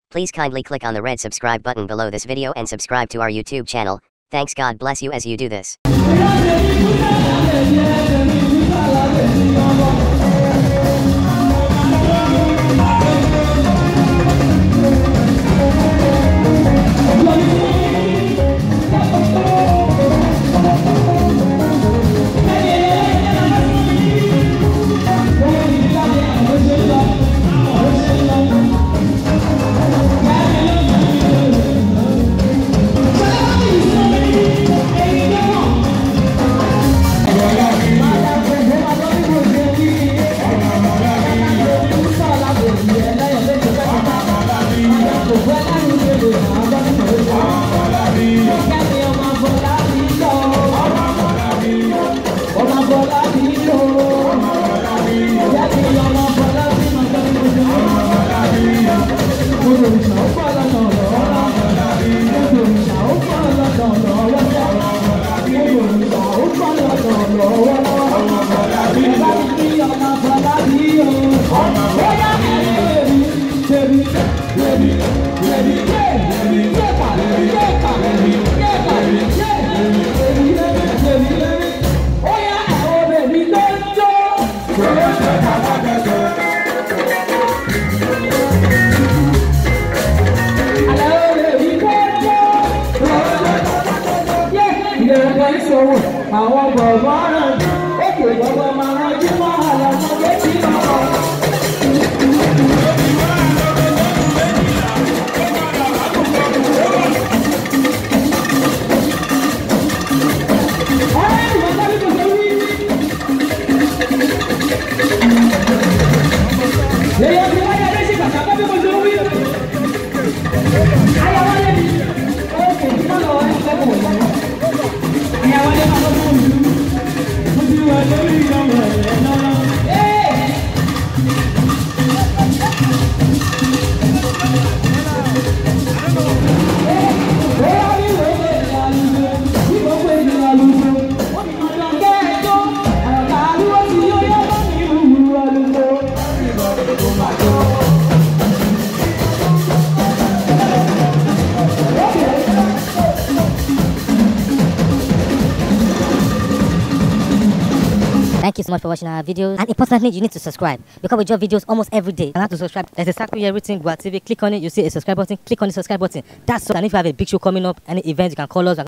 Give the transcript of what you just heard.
Please kindly click on the red subscribe button below this video and subscribe to our YouTube channel. Thanks, God bless you as you do this. Àwọn bọ̀bọ̀ rẹ̀ ètò ìjọba máa rántí mọ́ àlọ́mọdé tí lọ́wọ́. Thank you so much for watching our videos, and importantly, you need to subscribe because we drop videos almost every day. And how to subscribe? There's a circle here written Gua TV. Click on it, you see a subscribe button. Click on the subscribe button. That's all. And if you have a big show coming up, any event, you can call us.